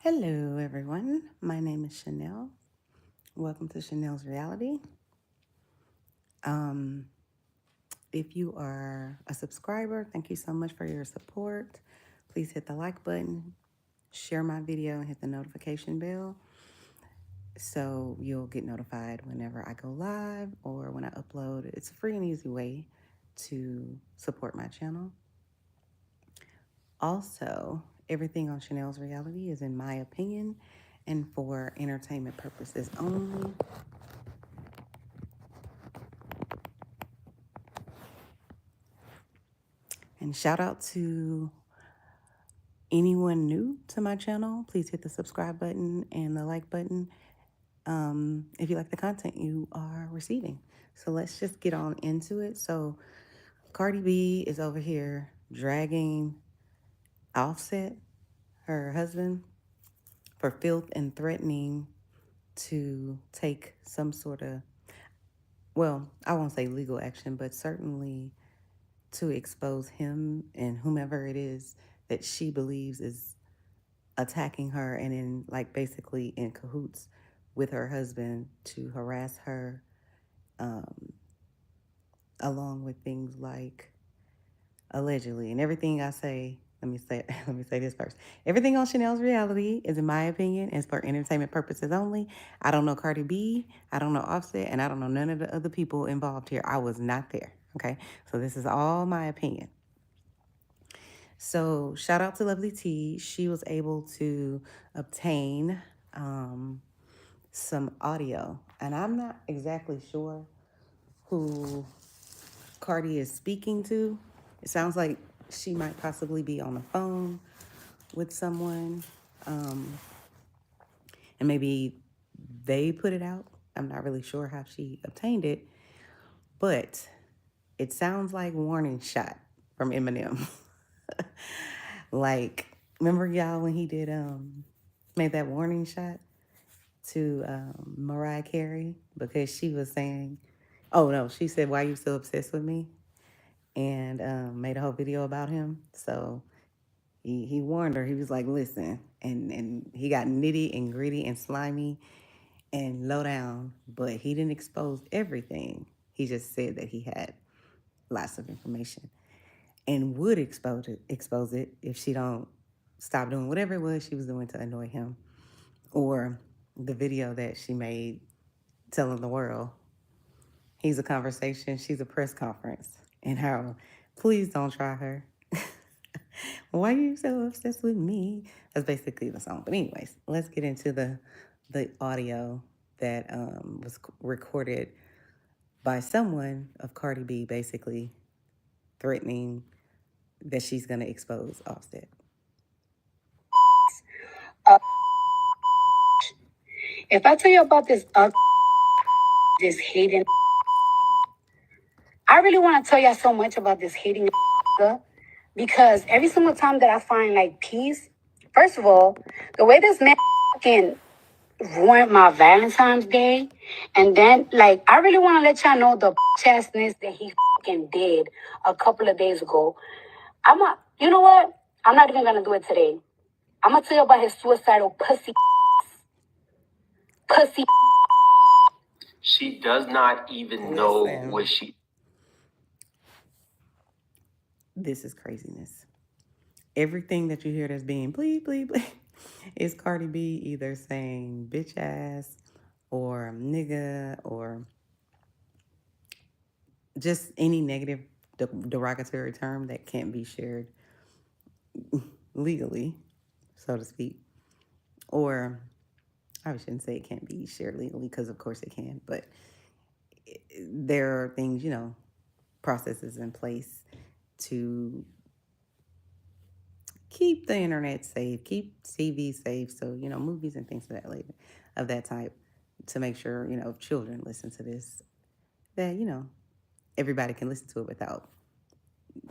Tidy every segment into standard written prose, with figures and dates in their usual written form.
Hello, everyone. My name is Chanel. Welcome to Chanel's Reality. Um, if you are a subscriber, thank you so much for your support. Please hit the like button, share my video, and hit the notification bell so you'll get notified whenever I go live or when I upload. It's a free and easy way to support my channel. Also, everything on Chanel's Reality is in my opinion and for entertainment purposes only. And shout out to anyone new to my channel. Please hit the subscribe button and the like button if you like the content you are receiving. So let's just get on into it. So Cardi B is over here dragging Offset, her husband, for filth and threatening to take some sort of, well, I won't say legal action, but certainly to expose him and whomever it is that she believes is attacking her and in like basically in cahoots with her husband to harass her, um, along with things like allegedly. And everything I say, let me say this first. Everything on Chanel's Reality is, in my opinion, is for entertainment purposes only. I don't know Cardi B, I don't know Offset, and I don't know none of the other people involved here. I was not there. Okay, so this is all my opinion. So shout out to Lovely T. She was able to obtain some audio, and I'm not exactly sure who Cardi is speaking to. It sounds like she might possibly be on the phone with someone, um, and maybe they put it out. I'm not really sure how she obtained it, but it sounds like Warning Shot from Eminem. Like, remember y'all when he did made that warning shot to Mariah Carey because she was saying, oh no, she said, "Why are you so obsessed with me?" And made a whole video about him. So he warned her. He was like, "Listen," and he got nitty and gritty and slimy and low down, but he didn't expose everything. He just said that he had lots of information and would expose it if she don't stop doing whatever it was she was doing to annoy him, or the video that she made telling the world he's a conversation, she's a press conference, and how please don't try her. Why are you so obsessed with me? That's basically the song. But anyways, let's get into the audio that was recorded by someone of Cardi B, basically threatening that she's gonna expose Offset. Uh, if I tell you about this hating, I really want to tell y'all so much about this hating because every single time that I find like peace, first of all, the way this man can ruin my Valentine's Day, and then like I really want to let y'all know the chastness that he did a couple of days ago. You know what? I'm not even gonna do it today. I'm gonna tell you about his suicidal pussy. She does not even know what she. This is craziness. Everything that you hear that's being bleep, bleep, bleep is Cardi B either saying bitch ass or nigga or just any negative derogatory term that can't be shared legally, so to speak. Or I shouldn't say it can't be shared legally because, of course, it can, but there are things, processes in place to keep the internet safe, keep TV safe. So, movies and things of that type, to make sure, if children listen to this, that, everybody can listen to it without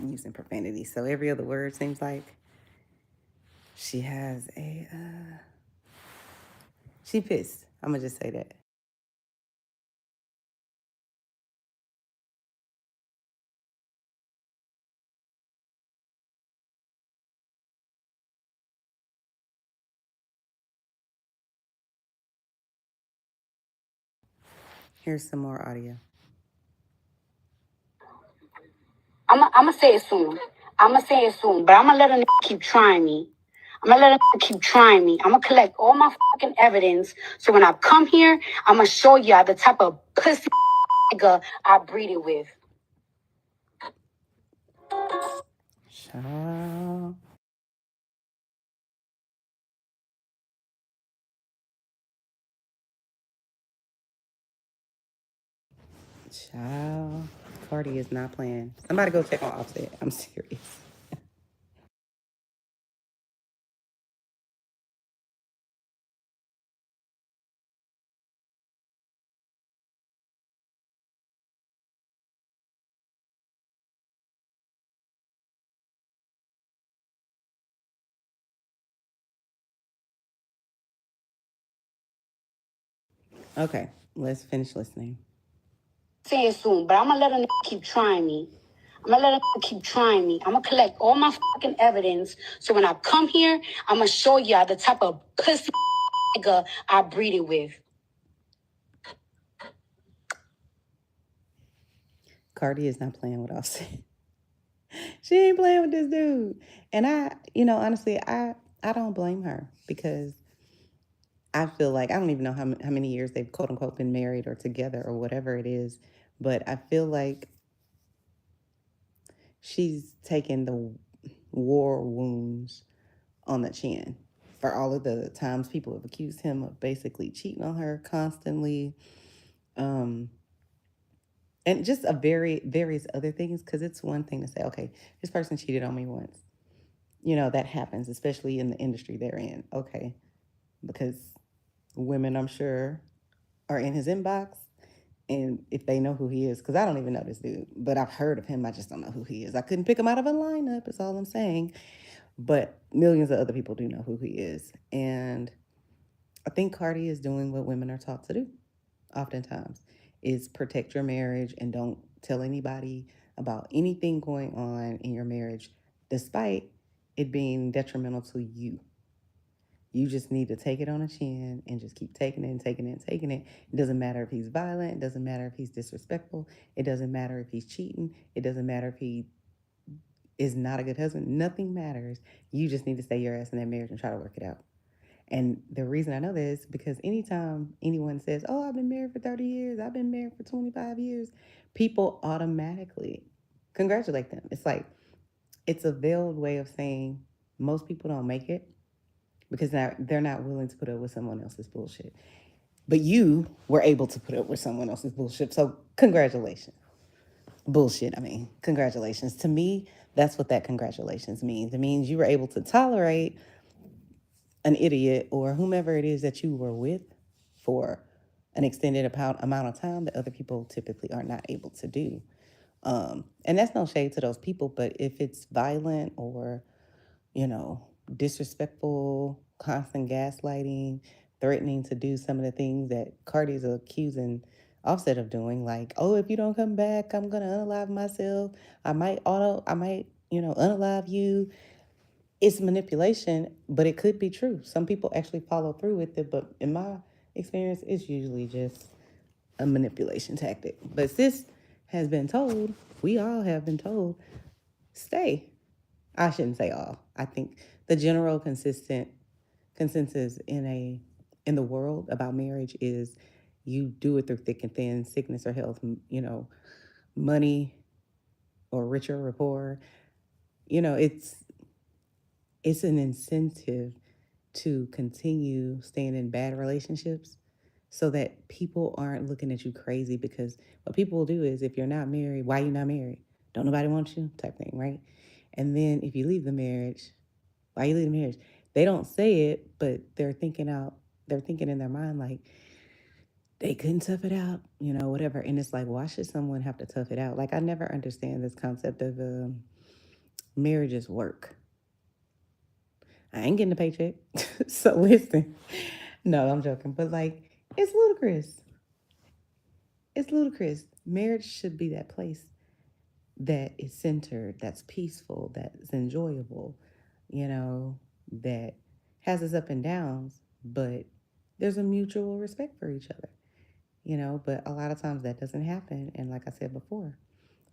using profanity. So every other word seems like she has she pissed. I'm going to just say that. Here's some more audio. I'ma say it soon. I'ma say it soon, but I'ma let a nigga keep trying me. I'ma let a nigga keep trying me. I'ma collect all my fucking evidence. So when I come here, I'ma show y'all the type of pussy nigga I breeded with. Child. Child. Cardi is not playing. Somebody go check on Offset. I'm serious. Okay, let's finish listening. Say it soon, but I'ma let a nigga keep trying me. I'ma let a nigga keep trying me. I'ma collect all my fucking evidence. So when I come here, I'ma show y'all the type of pussy nigga I breeded with. Cardi is not playing with Offset. She ain't playing with this dude. And honestly, I don't blame her because I feel like I don't even know how many years they've quote unquote been married or together or whatever it is, but I feel like she's taken the war wounds on the chin for all of the times people have accused him of basically cheating on her constantly, and just a various other things. Because it's one thing to say, okay, this person cheated on me once. That happens, especially in the industry they're in. Okay, because women, I'm sure, are in his inbox. And if they know who he is, because I don't even know this dude, but I've heard of him. I just don't know who he is. I couldn't pick him out of a lineup, is all I'm saying. But millions of other people do know who he is. And I think Cardi is doing what women are taught to do oftentimes, is protect your marriage and don't tell anybody about anything going on in your marriage, despite it being detrimental to you. You just need to take it on a chin and just keep taking it and taking it and taking it. It doesn't matter if he's violent. It doesn't matter if he's disrespectful. It doesn't matter if he's cheating. It doesn't matter if he is not a good husband. Nothing matters. You just need to stay your ass in that marriage and try to work it out. And the reason I know this is because anytime anyone says, oh, I've been married for 30 years, I've been married for 25 years, people automatically congratulate them. It's like, it's a veiled way of saying most people don't make it because they're not willing to put up with someone else's bullshit. But you were able to put up with someone else's bullshit. So congratulations. Bullshit, I mean, congratulations. To me, that's what that congratulations means. It means you were able to tolerate an idiot or whomever it is that you were with for an extended amount of time that other people typically are not able to do. And that's no shade to those people, but if it's violent or, disrespectful, constant gaslighting, threatening to do some of the things that Cardi's accusing Offset of doing, like, oh, if you don't come back, I'm gonna unalive myself. I might, unalive you. It's manipulation, but it could be true. Some people actually follow through with it, but in my experience, it's usually just a manipulation tactic. But sis has been told, we all have been told, stay. I shouldn't say all. I think the general consistent consensus in the world about marriage is you do it through thick and thin, sickness or health, money or richer or poor. It's an incentive to continue staying in bad relationships so that people aren't looking at you crazy, because what people will do is, if you're not married, why you not married? Don't nobody want you type thing, right? And then if you leave the marriage, why you leave the marriage? They don't say it, but they're thinking in their mind like, they couldn't tough it out, whatever. And it's like, why should someone have to tough it out? Like, I never understand this concept of marriage is work. I ain't getting a paycheck. So listen, no, I'm joking. But like, it's ludicrous. It's ludicrous. Marriage should be that place that is centered, that's peaceful, that's enjoyable, that has its up and downs, but there's a mutual respect for each other. but a lot of times that doesn't happen. And like I said before,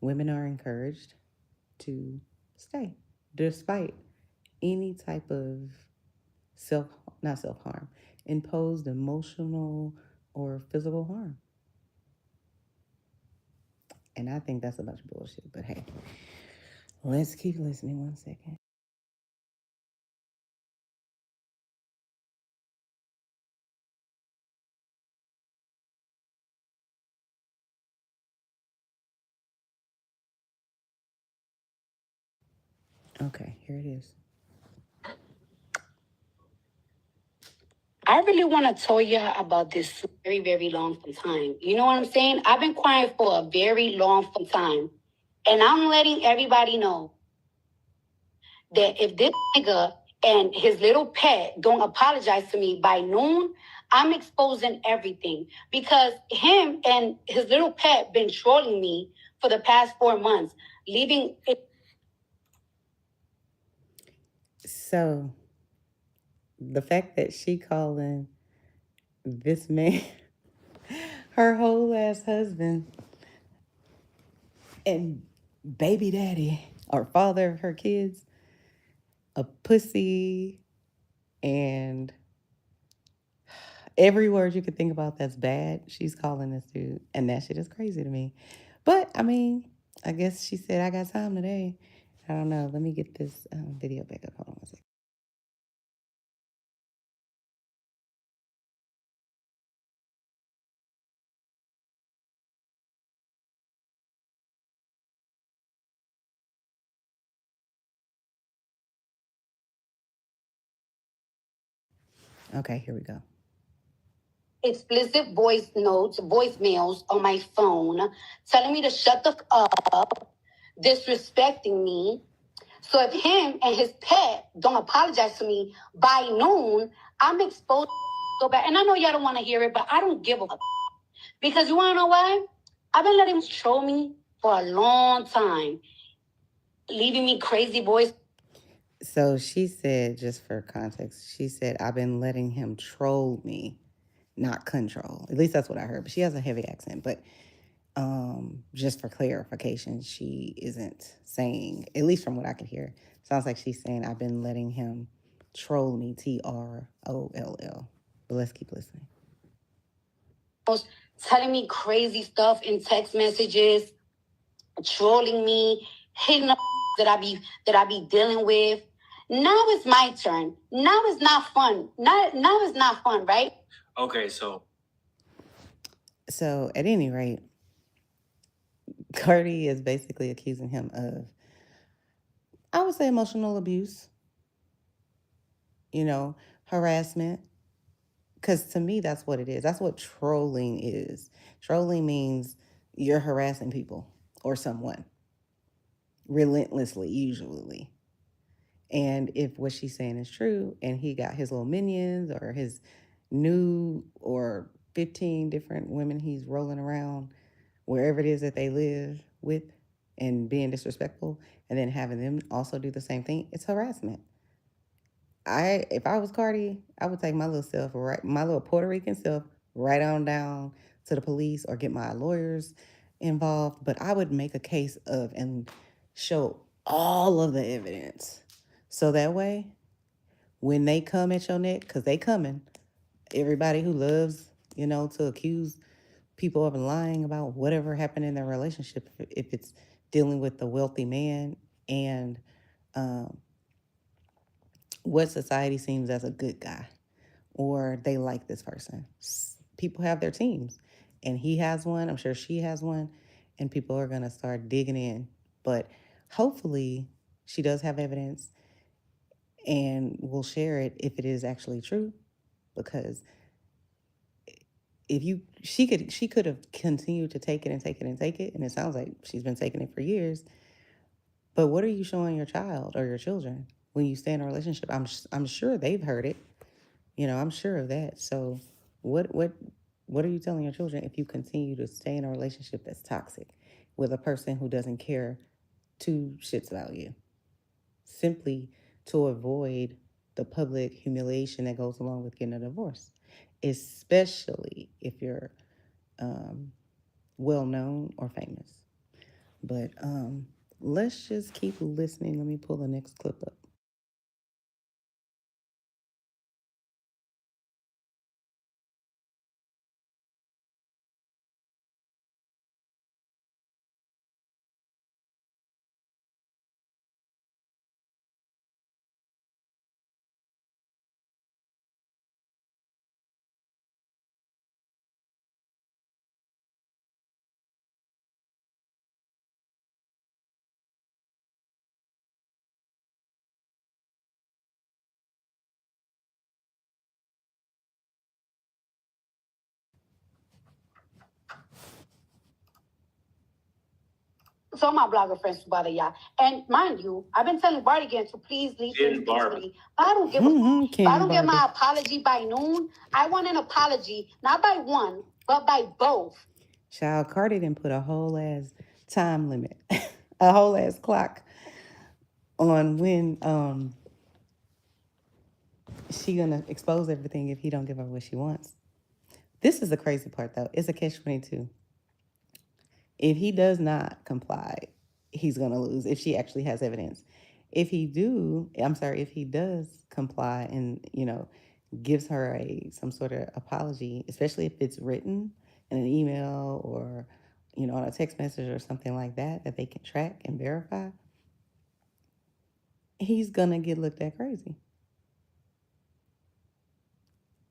women are encouraged to stay despite any type of self, not self harm, imposed emotional or physical harm. And I think that's a bunch of bullshit. But hey, let's keep listening 1 second. Okay, here it is. I really want to tell you about this very, very long time. You know what I'm saying? I've been quiet for a very long time. And I'm letting everybody know that if this nigga and his little pet don't apologize to me by noon, I'm exposing everything. Because him and his little pet been trolling me for the past 4 months, leaving it. So the fact that she calling this man her whole ass husband and baby daddy or father of her kids a pussy and every word you could think about that's bad, she's calling this dude. And that shit is crazy to me. But I mean, I guess she said, I got time today. I don't know. Let me get this video back up. Hold on 1 second. Okay, here we go. Explicit voice notes, voicemails on my phone telling me to shut the up, disrespecting me. So if him and his pet don't apologize to me by noon, I'm exposed so bad. And I know y'all don't want to hear it, but I don't give a fuck. Because you want to know why? I've been letting him troll me for a long time, leaving me crazy voice. So she said, just for context, she said, I've been letting him troll me, not control. At least that's what I heard. But she has a heavy accent. But just for clarification, she isn't saying, at least from what I can hear, sounds like she's saying, I've been letting him troll me, TROLL. But let's keep listening. Telling me crazy stuff in text messages, trolling me, hitting up that I be dealing with. Now it's my turn. Now it's not fun. Now it's not fun, right? Okay, so at any rate, Cardi is basically accusing him of, I would say, emotional abuse, harassment. Because to me, that's what it is. That's what trolling is. Trolling means you're harassing people or someone relentlessly, usually. And if what she's saying is true and he got his little minions or his new or 15 different women he's rolling around wherever it is that they live with and being disrespectful and then having them also do the same thing, it's harassment. If I was Cardi, I would take my little Puerto Rican self right on down to the police or get my lawyers involved. But I would make a case of and show all of the evidence. So that way, when they come at your neck, because they coming, everybody who loves, to accuse people of lying about whatever happened in their relationship, if it's dealing with the wealthy man and what society seems as a good guy, or they like this person. People have their teams, and he has one. I'm sure she has one, and people are going to start digging in. But hopefully, she does have evidence and will share it if it is actually true, because she could have continued to take it and take it and take it, and it sounds like she's been taking it for years. But what are you showing your child or your children when you stay in a relationship? I'm sure they've heard it. I'm sure of that. So what are you telling your children if you continue to stay in a relationship that's toxic with a person who doesn't care two shits about you, simply to avoid the public humiliation that goes along with getting a divorce, especially if you're well known or famous. But let's just keep listening. Let me pull the next clip up. So my blogger friends to bother y'all. And mind you, I've been telling Bardigan to please leave Ken me Barber. peacefully. I don't give a if I don't get my Barber. apology by noon, I want an apology, not by one, but by both. Child, Cardi didn't put a whole ass time limit, a whole ass clock on when she gonna expose everything if he don't give her what she wants. This is the crazy part though. It's a catch-22. If he does not comply, he's gonna lose if she actually has evidence. If he does comply and, gives her some sort of apology, especially if it's written in an email or, on a text message or something like that they can track and verify, he's gonna get looked at crazy.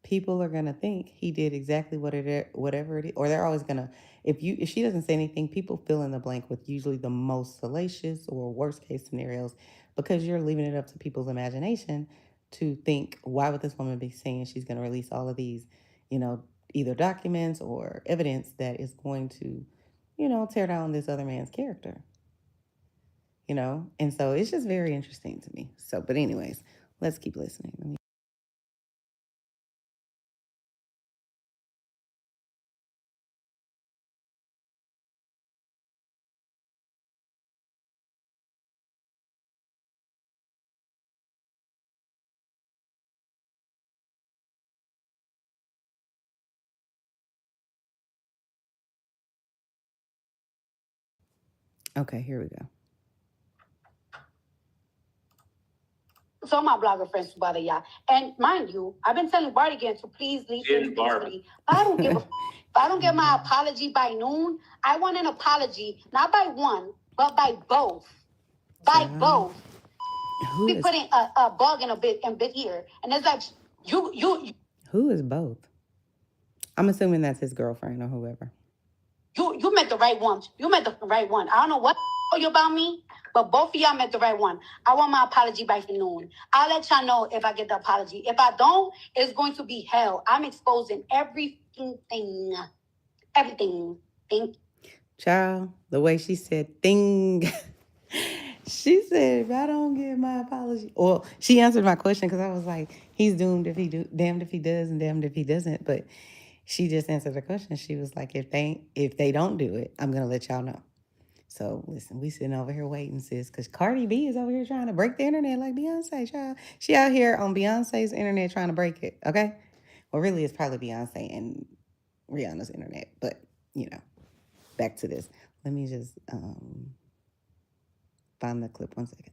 People are gonna think he did exactly whatever it is, or they're always gonna. If she doesn't say anything, people fill in the blank with usually the most salacious or worst case scenarios, because you're leaving it up to people's imagination to think, why would this woman be saying she's gonna release all of these, either documents or evidence that is going to, tear down this other man's character. And so it's just very interesting to me. So, but anyways, let's keep listening. Okay, here we go. So my blogger friends to bother y'all. And mind you, I've been telling Bardigan to please leave me peacefully. I don't give a if I don't get my apology by noon, I want an apology, not by one, but by both. By both. We putting a bug in a bit here. And it's like you Who is both? I'm assuming that's his girlfriend or whoever. You met the right one. You met the right one. I don't know what you about me, but both of y'all met the right one. I want my apology by noon. I'll let y'all know if I get the apology. If I don't, it's going to be hell. I'm exposing everything. Everything. Thank Child, the way she said thing. She said, if I don't get my apology. Well, she answered my question because I was like, he's doomed if he damned if he does and damned if he doesn't. But she just answered the question. She was like, if they don't do it, I'm gonna let y'all know. So listen, we sitting over here waiting, sis, because Cardi B is over here trying to break the internet like Beyonce, child. She out here on Beyonce's internet trying to break it, okay? Well, really, it's probably Beyonce and Rihanna's internet, but, back to this. Let me just find the clip 1 second.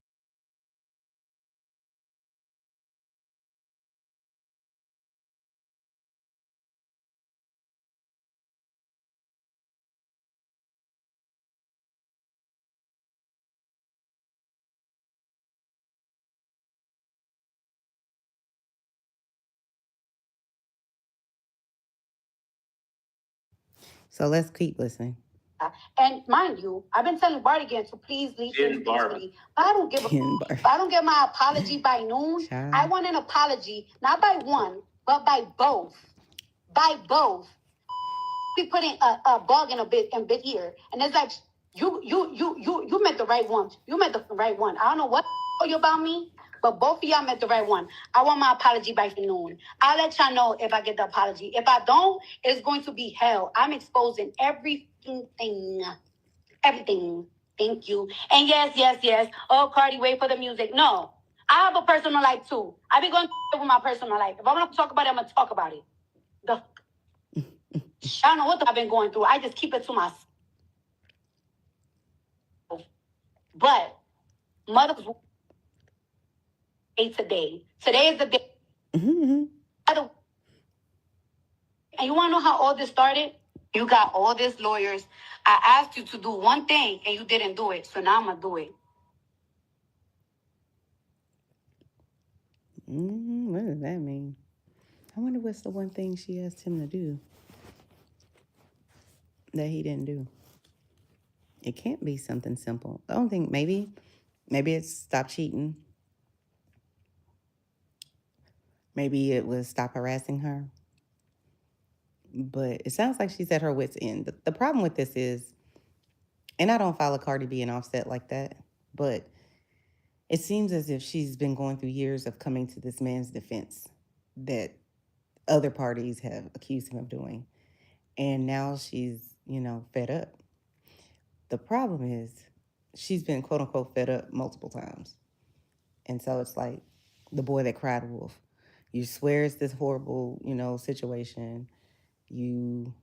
So let's keep listening. And mind you, I've been telling Bardigan to please leave me peacefully. I don't give a if I don't get my apology by noon, I want an apology, not by one, but by both. By both. We putting a bug in a bit here. And it's like you met the right one. You met the right one. I don't know what you about me, but both of y'all met the right one. I want my apology by noon. I'll let y'all know if I get the apology. If I don't, it's going to be hell. I'm exposing everything. Everything. Thank you. And yes. Oh, Cardi, wait for the music. No. I have a personal life too. I be going with my personal life. If I want to talk about it, I'm gonna talk about it. I don't know what I've been going through. I just keep it to myself. But mothers today. Today is the day. And you want to know how all this started? You got all these lawyers. I asked you to do one thing and you didn't do it. So now I'm going to do it. What does that mean? I wonder what's the one thing she asked him to do that he didn't do. It can't be something simple. I don't think, maybe it's stop cheating. Maybe it was stop harassing her. But it sounds like she's at her wit's end. The problem with this is, and I don't follow Cardi B and Offset like that, but it seems as if she's been going through years of coming to this man's defense that other parties have accused him of doing. And now she's, fed up. The problem is she's been quote unquote fed up multiple times. And so it's like the boy that cried wolf. You swear it's this horrible, situation. You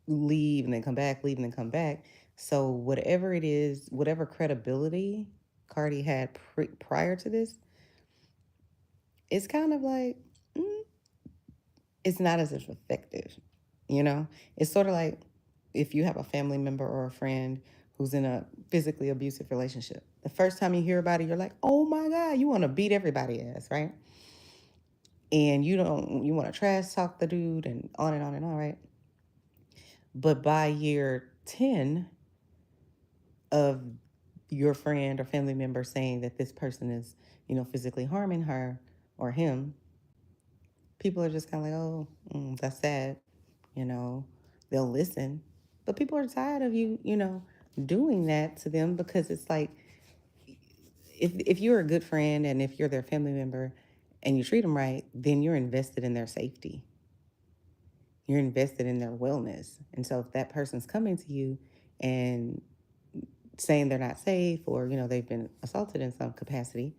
leave and then come back, leave and then come back. So whatever it is, whatever credibility Cardi had prior to this, it's kind of like, it's not as effective, It's sort of like if you have a family member or a friend who's in a physically abusive relationship. The first time you hear about it, you're like, oh my God, you want to beat everybody ass, right? And you want to trash talk the dude and on and on and on, right? But by year 10 of your friend or family member saying that this person is, physically harming her or him, people are just kind of like, oh, that's sad. They'll listen. But people are tired of you, doing that to them, because it's like, if you're a good friend and if you're their family member and you treat them right, then you're invested in their safety. You're invested in their wellness. And so if that person's coming to you and saying they're not safe, or, they've been assaulted in some capacity,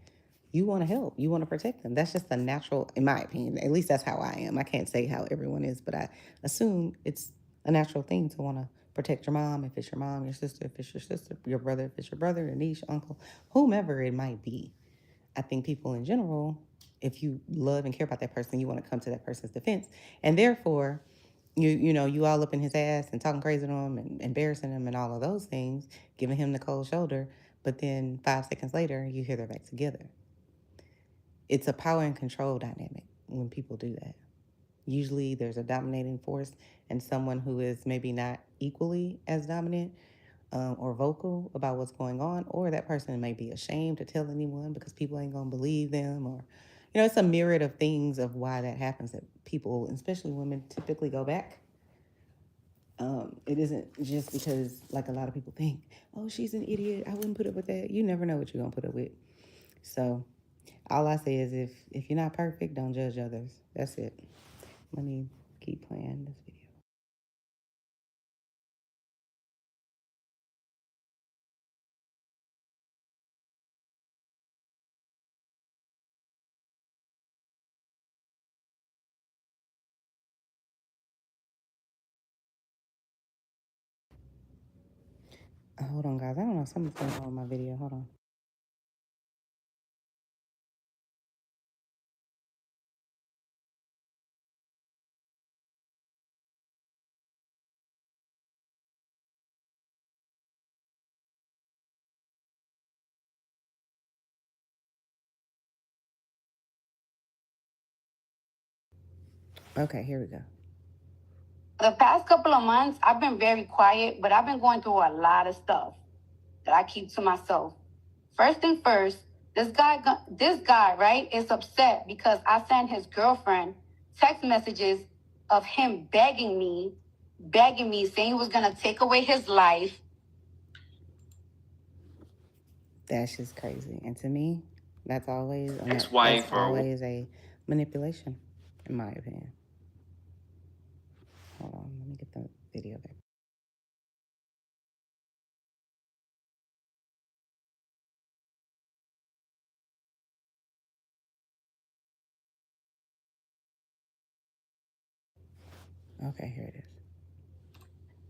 you want to help. You want to protect them. That's just the natural, in my opinion. At least that's how I am. I can't say how everyone is, but I assume it's a natural thing to want to protect your mom, if it's your mom, your sister, if it's your sister, your brother, if it's your brother, your niece, your uncle, whomever it might be. I think people in general, if you love and care about that person, you want to come to that person's defense. And therefore, you all up in his ass and talking crazy to him and embarrassing him and all of those things, giving him the cold shoulder. But then 5 seconds later, you hear they're back together. It's a power and control dynamic when people do that. Usually there's a dominating force and someone who is maybe not equally as dominant or vocal about what's going on, or that person may be ashamed to tell anyone because people ain't going to believe them, or, it's a myriad of things of why that happens, that people, especially women, typically go back. It isn't just because, like a lot of people think, oh, she's an idiot, I wouldn't put up with that. You never know what you're going to put up with. So all I say is if you're not perfect, don't judge others. That's it. Let me keep playing this video. Hold on, guys. I don't know. Something's going on with my video. Hold on. Okay, here we go. The past couple of months, I've been very quiet, but I've been going through a lot of stuff that I keep to myself. First thing first, this guy, right, is upset because I sent his girlfriend text messages of him begging me, saying he was gonna take away his life. That's just crazy. And to me, that's always Ex-wife or always a manipulation, in my opinion. Hold on, let me get the video back. Okay, here it is.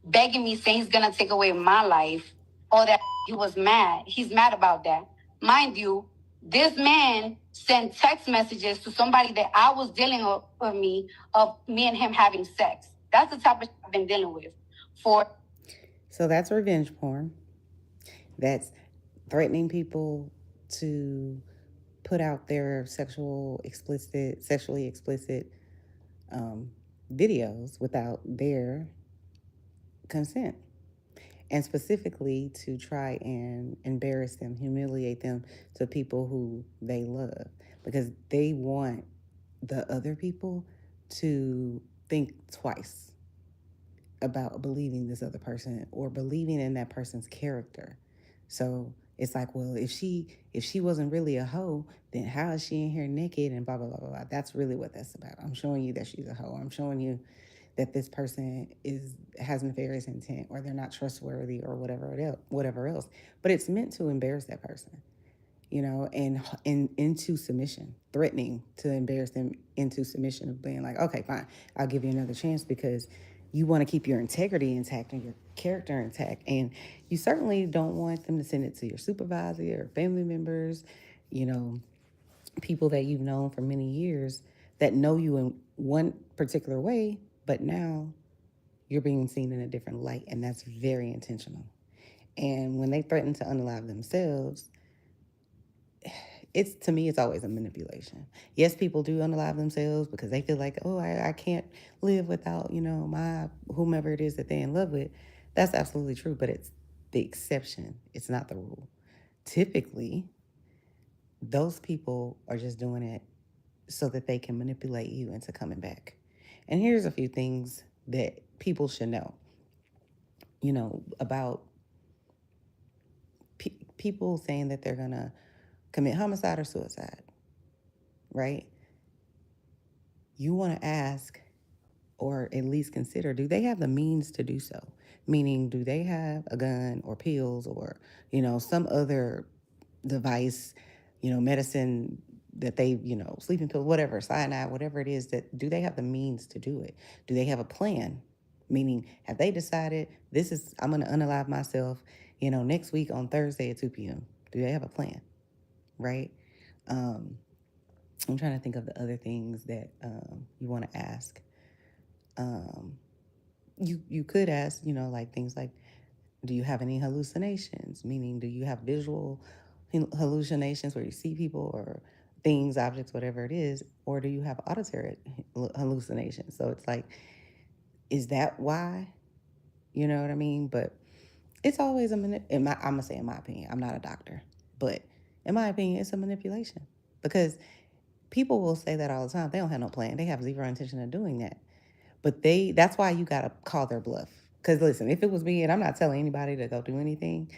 Begging me, saying he's gonna take away my life, or that he was mad. He's mad about that. Mind you, this man sent text messages to somebody that I was dealing with me of me and him having sex. That's the type of shit I've been dealing with for. So that's revenge porn. That's threatening people to put out their sexually explicit videos without their consent, and specifically to try and embarrass them, humiliate them to people who they love, because they want the other people to think twice about believing this other person or believing in that person's character. So it's like, well, if she wasn't really a hoe, then how is she in here naked and blah blah blah blah blah. That's really what that's about. I'm showing you that she's a hoe. I'm showing you that this person has nefarious intent, or they're not trustworthy, or whatever else. But it's meant to embarrass that person, and into submission, threatening to embarrass them into submission, of being like, okay, fine, I'll give you another chance because you want to keep your integrity intact and your character intact. And you certainly don't want them to send it to your supervisor or family members, you know, people that you've known for many years that know you in one particular way, but now you're being seen in a different light. And that's very intentional. And when they threaten to unalive themselves, to me, it's always a manipulation. Yes, people do unalive themselves because they feel like, oh, I can't live without, my whomever it is that they're in love with. That's absolutely true, but it's the exception. It's not the rule. Typically, those people are just doing it so that they can manipulate you into coming back. And here's a few things that people should know, about people saying that they're going to commit homicide or suicide, right? You want to ask, or at least consider, do they have the means to do so? Meaning, do they have a gun or pills or, some other device, medicine that they, sleeping pills, whatever, cyanide, whatever it is, that do they have the means to do it? Do they have a plan? Meaning, have they decided I'm going to unalive myself, next week on Thursday at 2 p.m.? Do they have a plan? Right? I'm trying to think of the other things that you want to ask. You could ask, like things like, do you have any hallucinations? Meaning, do you have visual hallucinations where you see people or things, objects, whatever it is? Or do you have auditory hallucinations? So it's like, is that why? You know what I mean? But it's always I'm gonna say in my opinion, I'm not a doctor, but in my opinion, it's a manipulation, because people will say that all the time. They don't have no plan. They have zero intention of doing that. But that's why you got to call their bluff. Because listen, if it was me, and I'm not telling anybody to go do anything,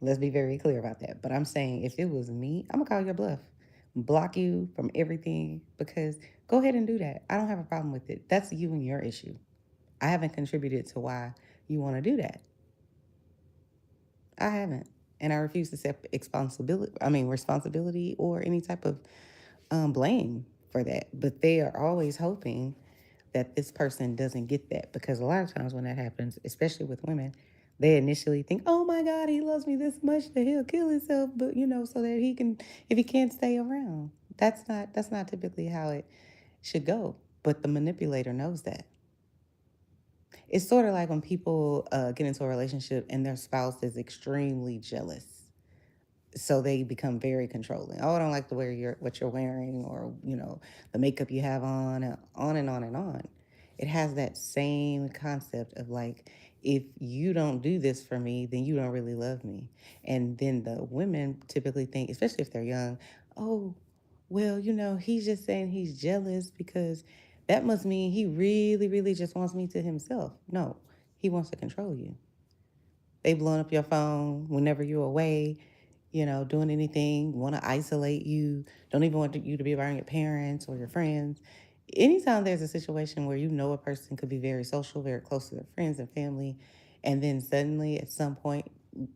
let's be very clear about that. But I'm saying, if it was me, I'm going to call your bluff. Block you from everything, because go ahead and do that. I don't have a problem with it. That's you and your issue. I haven't contributed to why you want to do that. I haven't. And I refuse to accept responsibility or any type of blame for that. But they are always hoping that this person doesn't get that, because a lot of times when that happens, especially with women, they initially think, oh my God, he loves me this much that he'll kill himself, but so that he can, if he can't stay around. That's not typically how it should go. But the manipulator knows that. It's sort of like when people get into a relationship and their spouse is extremely jealous, so they become very controlling. Oh, I don't like the way what you're wearing, or the makeup you have on, and on and on and on. It has that same concept of like, if you don't do this for me, then you don't really love me. And then the women typically think, especially if they're young, oh, well, he's just saying he's jealous because that must mean he really, really just wants me to himself. No, he wants to control you. They blowing up your phone whenever you're away, doing anything, want to isolate you, don't even want you to be around your parents or your friends. Anytime there's a situation where a person could be very social, very close to their friends and family, and then suddenly at some point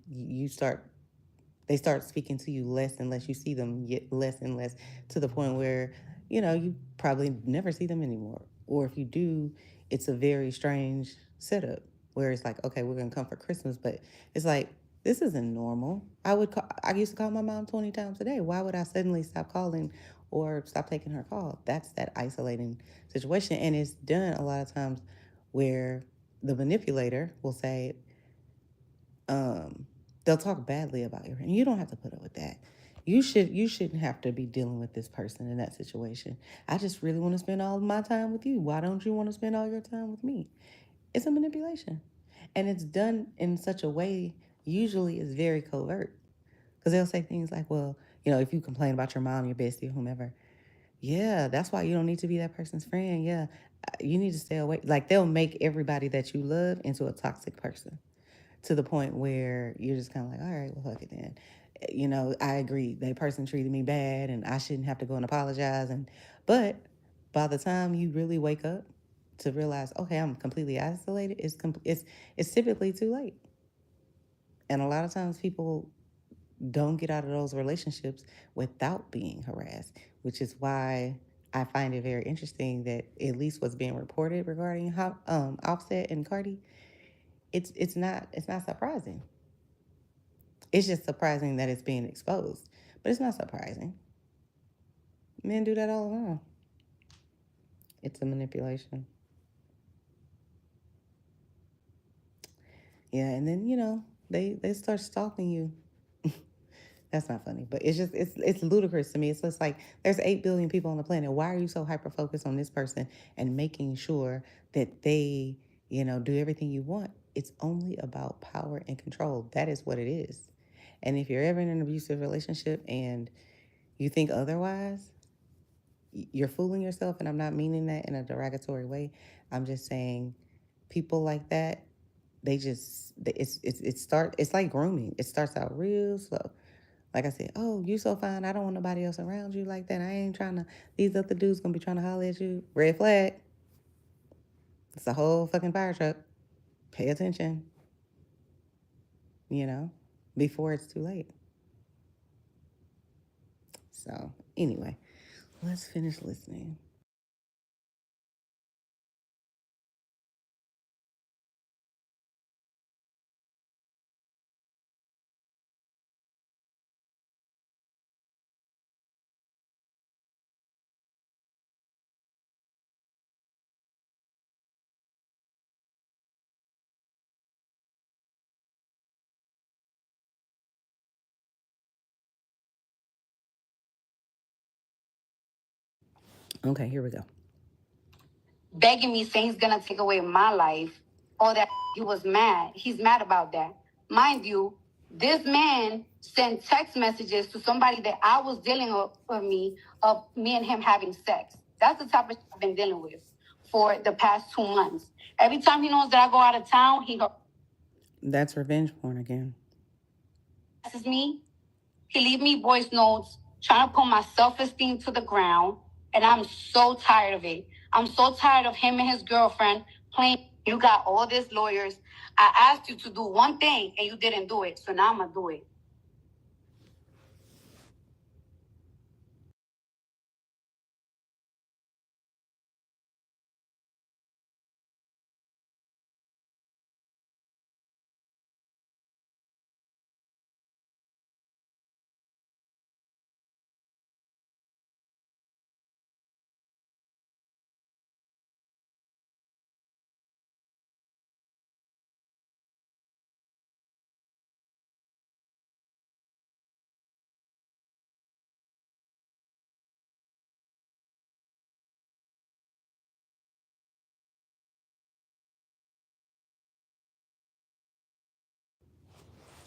they start speaking to you less and less, you see them less and less, to the point where, you probably never see them anymore. Or if you do, it's a very strange setup where it's like, okay, we're gonna come for Christmas, but it's like this isn't normal. I used to call my mom 20 times a day. Why would I suddenly stop calling or stop taking her call? That's that isolating situation, and it's done a lot of times where the manipulator will say, they'll talk badly about you, and you don't have to put up with that. You shouldn't have to be dealing with this person in that situation. I just really want to spend all of my time with you. Why don't you want to spend all your time with me? It's a manipulation, and it's done in such a way. Usually, is very covert because they'll say things like, "Well, if you complain about your mom, your bestie, or whomever, yeah, that's why you don't need to be that person's friend. Yeah, you need to stay away." Like they'll make everybody that you love into a toxic person to the point where you're just kind of like, all right, well, fuck it then. I agree. That person treated me bad, and I shouldn't have to go and apologize. But by the time you really wake up to realize, okay, I'm completely isolated, it's typically too late. And a lot of times people don't get out of those relationships without being harassed, which is why I find it very interesting that at least what's being reported regarding Offset and Cardi, it's not surprising. It's just surprising that it's being exposed, but it's not surprising. Men do that all along. It's a manipulation. Yeah, and then they start stalking you. That's not funny, but it's ludicrous to me. It's just like there's 8 billion people on the planet. Why are you so hyper focused on this person and making sure that they do everything you want? It's only about power and control. That is what it is. And if you're ever in an abusive relationship and you think otherwise, you're fooling yourself. And I'm not meaning that in a derogatory way. I'm just saying people like that, it's like grooming. It starts out real slow. Like I said, oh, you so fine, I don't want nobody else around you like that. I ain't trying to, these other dudes gonna be trying to holler at you. Red flag. It's a whole fucking fire truck. Pay attention, you know, before it's too late. So anyway, let's finish listening. Okay, here we go. Begging me saying he's gonna take away my life, or that he was mad. He's mad about that. Mind you, this man sent text messages to somebody that I was dealing with me of me and him having sex. That's the type of shit I've been dealing with for the past 2 months. Every time he knows that I go out of town, he That's revenge porn again. harasses me. He leave me voice notes trying to put my self-esteem to the ground, and I'm so tired of it. I'm so tired of him and his girlfriend playing. You got all these lawyers. I asked you to do one thing and you didn't do it, so now I'm gonna do it.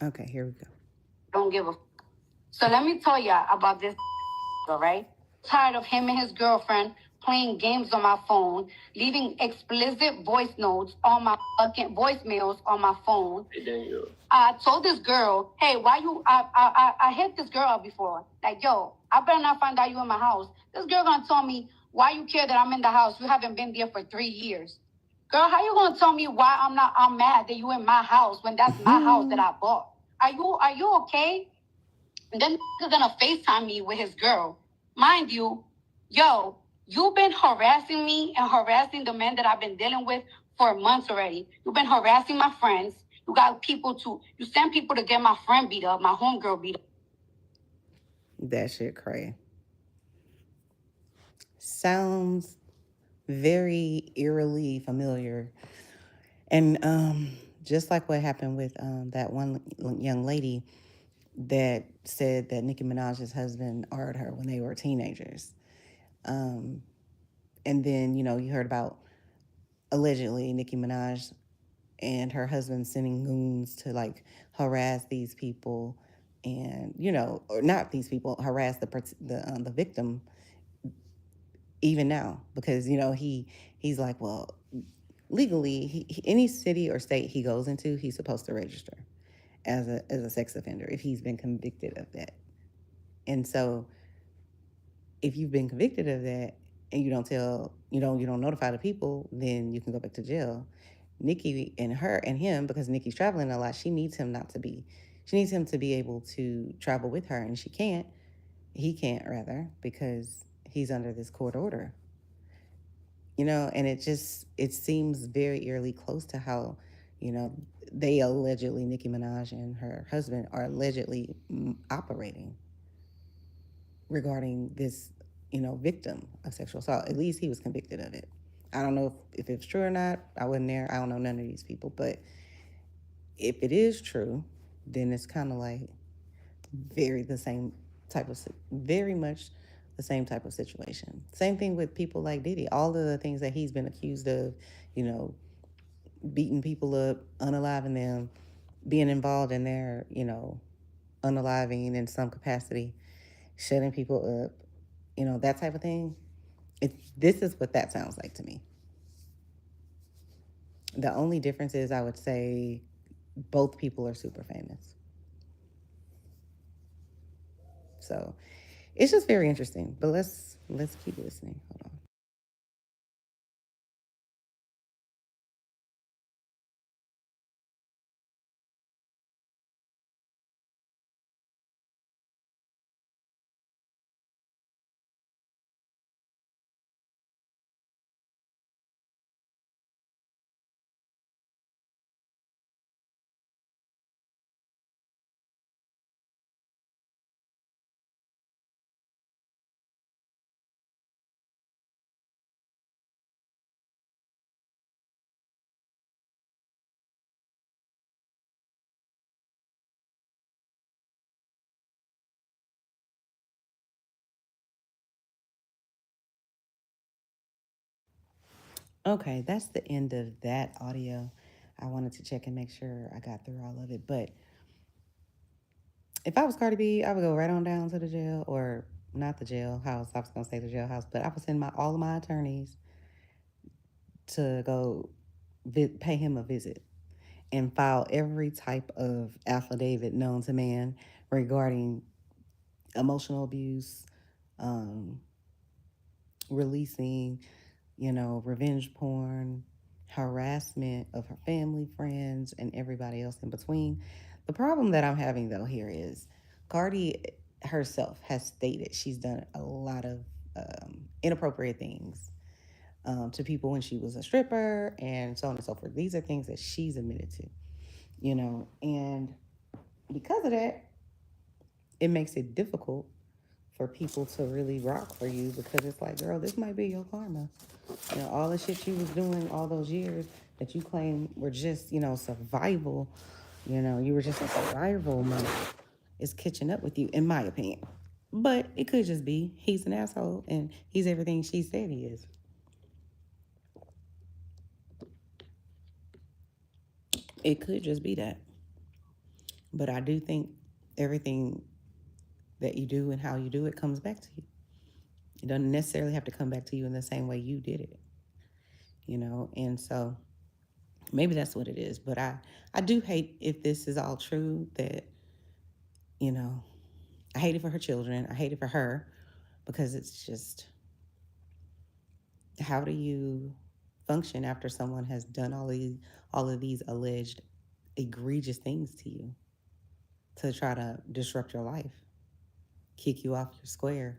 Okay, here we go. Don't give a So let me tell ya about this, all right? Tired of him and his girlfriend playing games on my phone, leaving explicit voice notes on my fucking voicemails on my phone. Hey, Daniel. I told this girl, hey, why you? I hit this girl up before. Like, yo, I better not find out you in my house. This girl gonna tell me why you care that I'm in the house. You haven't been there for 3 years. Girl, how you gonna tell me why I'm mad that you in my house when that's my house that I bought? Are you okay? And then he's gonna FaceTime me with his girl. Mind you, yo, You've been harassing me and harassing the men that I've been dealing with for months already. You've been harassing my friends. You send people to get my friend beat up, my homegirl beat up. That shit cray. Sounds very eerily familiar. And just like what happened with that one young lady that said that Nicki Minaj's husband R''d her when they were teenagers. And then, you heard about allegedly Nicki Minaj and her husband sending goons to like harass these people and, or not these people, harass the victim even now because, he's like, well, legally, any city or state he goes into, he's supposed to register as a sex offender if he's been convicted of that. And so if you've been convicted of that and you don't tell, you don't notify the people, then you can go back to jail. Nicki and her and him, because Nicki's traveling a lot, she needs him to be able to travel with her, and he can't rather, because he's under this court order. And it seems very eerily close to how, you know, they allegedly, Nicki Minaj and her husband are allegedly operating regarding this, victim of sexual assault. At least he was convicted of it. I don't know if it's true or not. I wasn't there. I don't know none of these people. But if it is true, then it's kind of like very much the same type of situation. Same thing with people like Diddy. All of the things that he's been accused of, you know, beating people up, unaliving them, being involved in their, unaliving in some capacity, shutting people up, that type of thing. This is what that sounds like to me. The only difference is I would say both people are super famous. So it's just very interesting. But let's keep listening. Hold on. Okay, that's the end of that audio. I wanted to check and make sure I got through all of it. But if I was Cardi B, I would go right on down to the jail, or not the jailhouse. I was gonna say the jailhouse, but I would send all of my attorneys to go pay him a visit and file every type of affidavit known to man regarding emotional abuse, um, releasing, revenge porn, harassment of her family, friends, and everybody else in between. The problem that I'm having though here is Cardi herself has stated she's done a lot of inappropriate things to people when she was a stripper and so on and so forth. These are things that she's admitted to, and because of that, it makes it difficult for people to really rock for you because it's like, girl, this might be your karma. All the shit you was doing all those years that you claim were just, survival, you were just in survival mode, is catching up with you, in my opinion. But it could just be he's an asshole and he's everything she said he is. It could just be that. But I do think everything that you do and how you do it comes back to you. It doesn't necessarily have to come back to you in the same way you did it, and so maybe that's what it is. But I do hate, if this is all true, that, I hate it for her children. I hate it for her because it's just, how do you function after someone has done all of these alleged egregious things to you to try to disrupt your life, kick you off your square,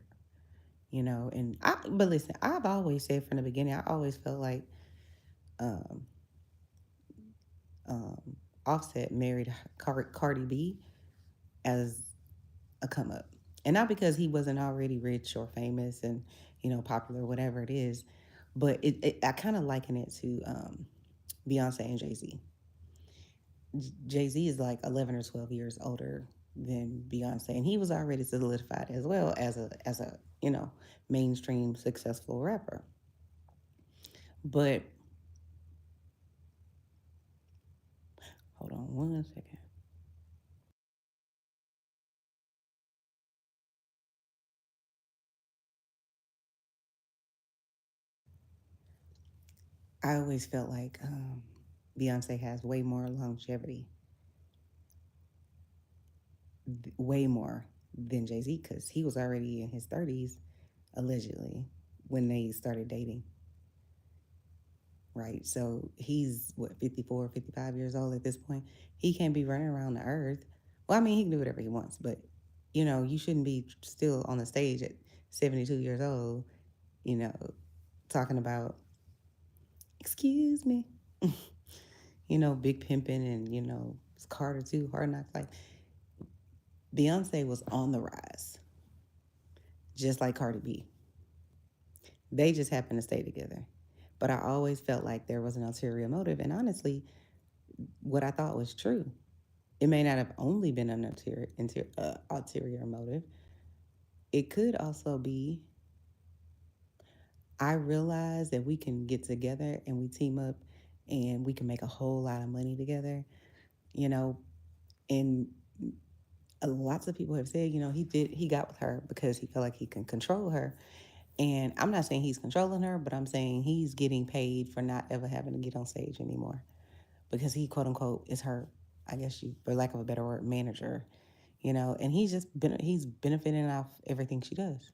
but listen, I've always said from the beginning, I always felt like um, um, Offset married Cardi B as a come up. And not because he wasn't already rich or famous and, popular, whatever it is, but I kind of liken it to Beyonce and Jay-Z. Jay-Z is like 11 or 12 years older than Beyonce, and he was already solidified as well as a mainstream successful rapper. But hold on one second. I always felt like Beyonce has way more longevity, way more than Jay-Z, because he was already in his 30s, allegedly, when they started dating. Right? So he's, what, 54, 55 years old at this point. He can't be running around the earth. Well, I mean, he can do whatever he wants, but, you shouldn't be still on the stage at 72 years old, you know, talking about, excuse me, Big Pimpin' and, it's Carter 2, Hard Knocks. Like, Beyonce was on the rise, just like Cardi B. They just happened to stay together. But I always felt like there was an ulterior motive. And honestly, what I thought was true. It may not have only been an ulterior motive. It could also be, I realize that we can get together and we team up and we can make a whole lot of money together, and lots of people have said, he got with her because he felt like he can control her. And I'm not saying he's controlling her, but I'm saying he's getting paid for not ever having to get on stage anymore, because he, quote unquote, is her, I guess for lack of a better word, manager, and he's benefiting off everything she does.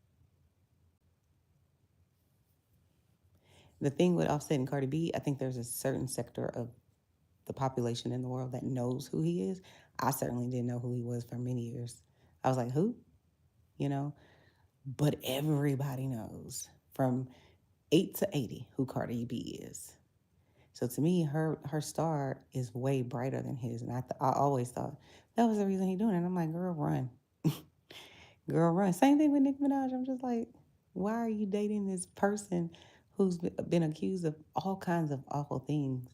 The thing with Offset and Cardi B, I think there's a certain sector of the population in the world that knows who he is. I certainly didn't know who he was for many years. I was like, who? You know? But everybody knows from 8 to 80 who Cardi B is. So to me, her star is way brighter than his. And I always thought that was the reason he doing it. And I'm like, girl, run. Girl, run. Same thing with Nicki Minaj. I'm just like, why are you dating this person who's been accused of all kinds of awful things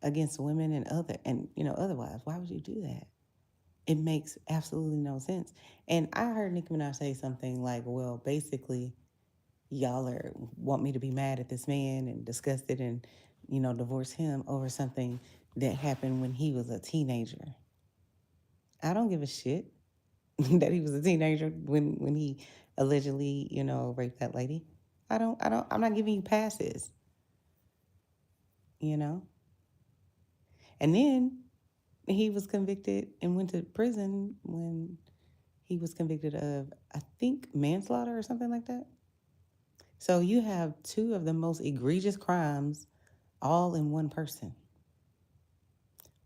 against women and otherwise? Why would you do that? It makes absolutely no sense. And I heard Nicki Minaj say something like, well, basically, want me to be mad at this man and disgusted and, divorce him over something that happened when he was a teenager. I don't give a shit that he was a teenager when he allegedly, raped that lady. I'm not giving you passes, you know? And then he was convicted and went to prison when he was convicted of, I think, manslaughter or something like that. So you have two of the most egregious crimes all in one person: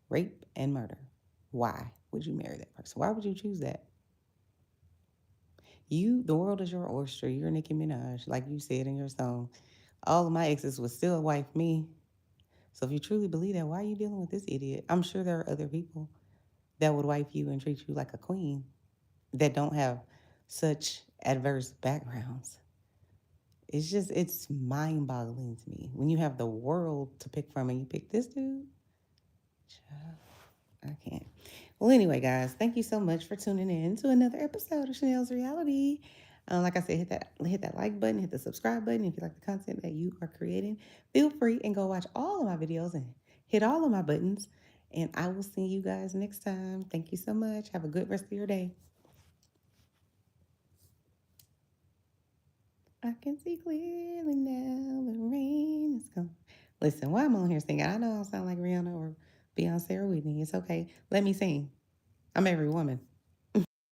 rape and murder. Why would you marry that person? Why would you choose that? The world is your oyster. You're Nicki Minaj, like you said in your song. All of my exes would still wife me. So if you truly believe that, why are you dealing with this idiot? I'm sure there are other people that would wife you and treat you like a queen that don't have such adverse backgrounds. It's mind boggling to me. When you have the world to pick from and you pick this dude, I can't. Well, anyway, guys, thank you so much for tuning in to another episode of Chanel's Reality. Like I said, hit that like button, hit the subscribe button if you like the content that you are creating. Feel free and go watch all of my videos and hit all of my buttons. And I will see you guys next time. Thank you so much. Have a good rest of your day. I can see clearly now the rain is gone. Listen, why I'm on here singing, I know I don't sound like Rihanna or Beyonce or Whitney. It's okay. Let me sing. I'm every woman.